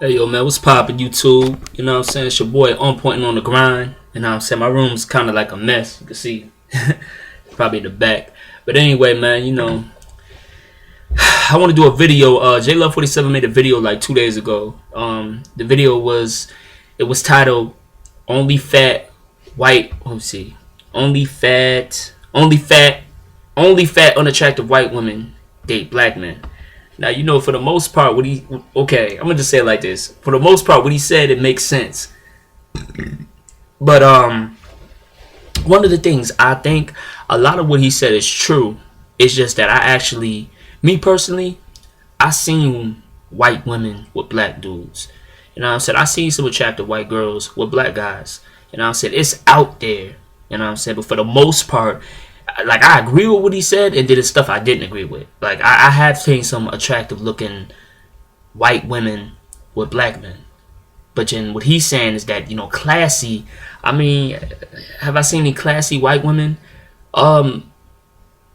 Hey yo man, what's poppin' YouTube? You know what I'm saying? It's your boy on point and on the grind. You know what I'm saying? My room's kinda like a mess. You can see probably in the back. But anyway, man, I wanna do a video. J Love 47 made a video like 2 days ago. The video was titled Only Fat White let me see. Only fat unattractive white women date black men. Now, for the most part, I'm gonna just say it like this. For the most part, what he said, it makes sense. But one of the things I think a lot of what he said is true. It's just that me personally, I seen white women with black dudes. You know what I'm saying? I seen some attractive white girls with black guys. You know what I'm saying? It's out there. You know what I'm saying? But for the most part, like, I agree with what he said, and did stuff I didn't agree with. Like, I have seen some attractive looking white women with black men. But then what he's saying is that, classy. I mean, have I seen any classy white women? I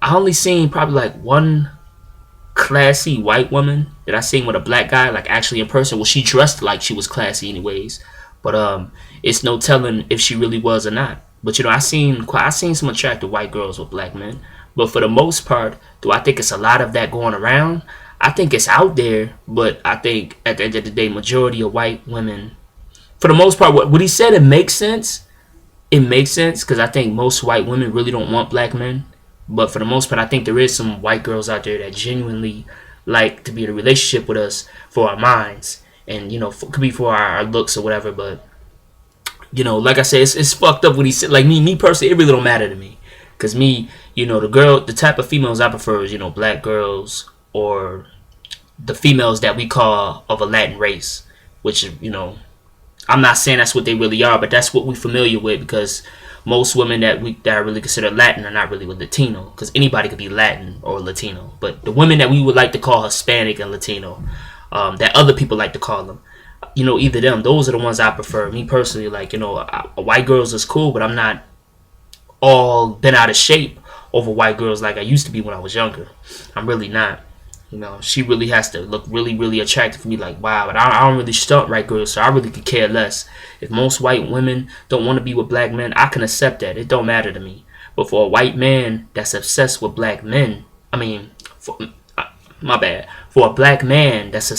only seen probably like one classy white woman that I seen with a black guy, like actually in person. Well, she dressed like she was classy anyways. But it's no telling if she really was or not. But I seen some attractive white girls with black men. But for the most part, do I think it's a lot of that going around? I think it's out there, but I think at the end of the day, majority of white women, for the most part, what he said, it makes sense. It makes sense because I think most white women really don't want black men. But for the most part, I think there is some white girls out there that genuinely like to be in a relationship with us for our minds, and could be for our looks or whatever. But like I said, it's fucked up what he said. Like me personally, it really don't matter to me, cause me, the type of females I prefer is black girls or the females that we call of a Latin race, which I'm not saying that's what they really are, but that's what we're familiar with, because most women that are really considered Latin are not really with Latino, because anybody could be Latin or Latino. But the women that we would like to call Hispanic and Latino, that other people like to call them, either them, those are the ones I prefer. Me personally, like, white girls is cool, but I'm not all bent out of shape over white girls like I used to be when I was younger. I'm really not. She really has to look really, really attractive for me. Like, wow, but I don't really stunt right girls, so I really could care less. If most white women don't want to be with black men, I can accept that. It don't matter to me. But for a white man that's obsessed with black men, my bad. For a black man that's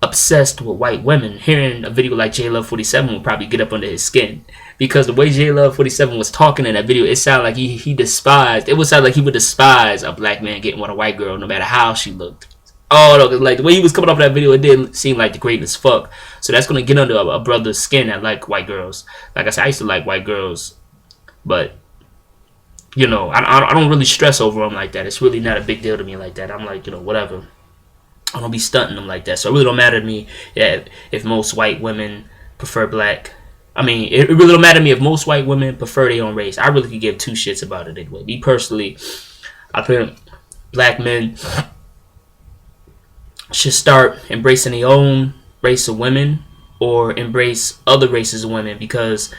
obsessed with white women, hearing a video like J Love 47 will probably get up under his skin, because the way J Love 47 was talking in that video, it sounded like he despised. It would sound like he would despise a black man getting with a white girl, no matter how she looked. Oh no, like the way he was coming off that video, it did seem like the greatest fuck. So that's gonna get under a brother's skin that like white girls. Like I said, I used to like white girls, but I don't really stress over them like that. It's really not a big deal to me like that. I'm like, whatever. I don't be stunting them like that. So it really don't matter to me if most white women prefer black. It really don't matter to me if most white women prefer their own race. I really could give two shits about it anyway. Me personally, I think black men should start embracing their own race of women, or embrace other races of women, because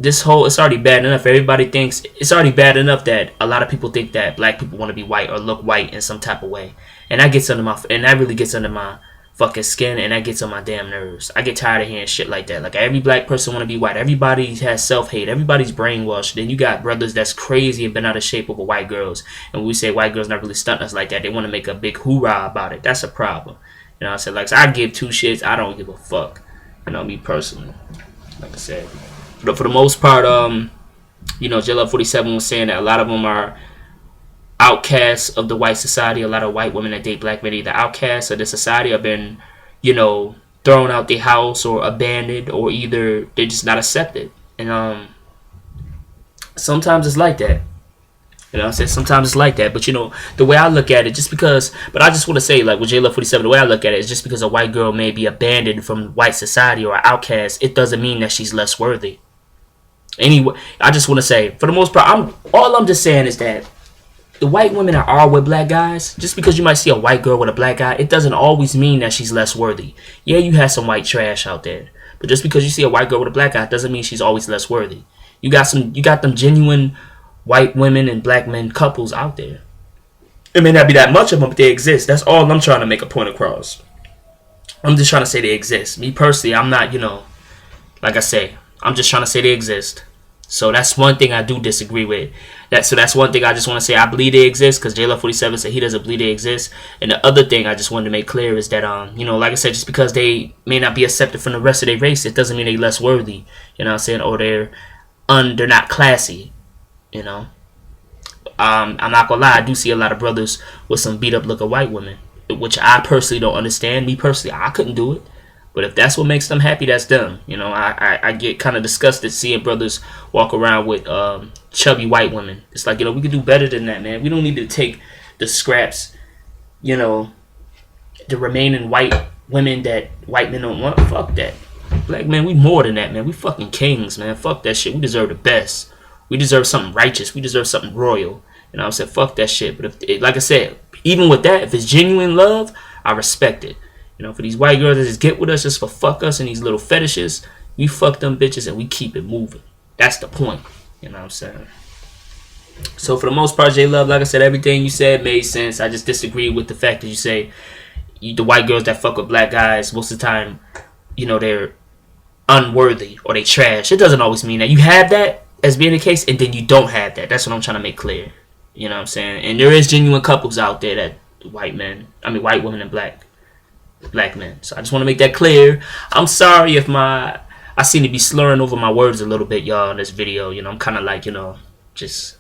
it's already bad enough. Everybody thinks it's already bad enough that a lot of people think that black people want to be white or look white in some type of way, and that really gets under my fucking skin, and that gets on my damn nerves. I get tired of hearing shit like that. Like, every black person want to be white. Everybody has self-hate. Everybody's brainwashed. Then you got brothers that's crazy and been out of shape over white girls, and when we say white girls not really stunting us like that, they want to make a big hoorah about it. That's a problem. I said, like, so I give two shits. I don't give a fuck. Me personally, like I said. But for the most part, J Love 47 was saying that a lot of them are outcasts of the white society. A lot of white women that date black men, either outcasts of the society, have been, thrown out their house or abandoned, or either they're just not accepted. And sometimes it's like that. I said sometimes it's like that. But the way I look at it, but I just want to say, like with J Love 47, the way I look at it is, just because a white girl may be abandoned from white society or outcast, it doesn't mean that she's less worthy. Anyway, I just want to say, for the most part, I'm just saying is that the white women that are with black guys, just because you might see a white girl with a black guy, it doesn't always mean that she's less worthy. Yeah, you have some white trash out there, but just because you see a white girl with a black guy, it doesn't mean she's always less worthy. You got them genuine white women and black men couples out there. It may not be that much of them, but they exist. That's all I'm trying to make a point across. I'm just trying to say they exist. Me personally, I'm not, like I say, I'm just trying to say they exist. So that's one thing I do disagree with. That's one thing I just want to say. I believe they exist because JLove47 said he doesn't believe they exist. And the other thing I just wanted to make clear is that like I said, just because they may not be accepted from the rest of their race, it doesn't mean they're less worthy. You know what I'm saying? Or they're not classy. You know. I'm not gonna lie, I do see a lot of brothers with some beat up looking white women, which I personally don't understand. Me personally, I couldn't do it. But if that's what makes them happy, that's them. I get kind of disgusted seeing brothers walk around with chubby white women. It's like, we could do better than that, man. We don't need to take the scraps, the remaining white women that white men don't want. Fuck that. Black men, we more than that, man. We fucking kings, man. Fuck that shit. We deserve the best. We deserve something righteous. We deserve something royal. You know what I'm saying? Fuck that shit. But if, like I said, even with that, if it's genuine love, I respect it. For these white girls that just get with us just for fuck us and these little fetishes, we fuck them bitches and we keep it moving. That's the point. You know what I'm saying? So for the most part, J Love, like I said, everything you said made sense. I just disagree with the fact that you say the white girls that fuck with black guys, most of the time, they're unworthy or they trash. It doesn't always mean that. You have that as being the case, and then you don't have that. That's what I'm trying to make clear. You know what I'm saying? And there is genuine couples out there that white women and black men. So I just want to make that clear. I'm sorry if I seem to be slurring over my words a little bit, y'all, in this video. I'm kind of like, just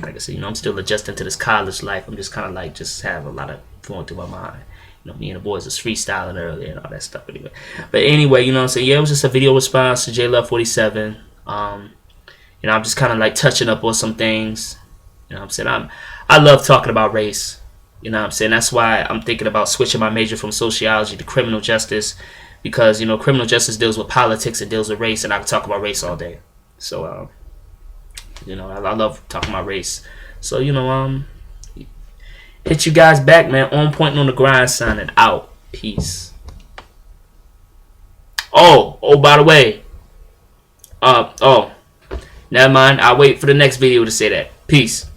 like I said, I'm still adjusting to this college life. I'm just kind of like, just have a lot of going through my mind. Me and the boys was freestyling earlier and all that stuff anyway. But anyway, you know what I'm saying? Yeah, it was just a video response to JLove47. I'm just kind of like touching up on some things. You know what I'm saying? I love talking about race. You know what I'm saying? That's why I'm thinking about switching my major from sociology to criminal justice, because criminal justice deals with politics and deals with race, and I can talk about race all day. So I love talking about race. So hit you guys back, man. On point and on the grind, signing out. Peace. Oh, by the way. Never mind. I'll wait for the next video to say that. Peace.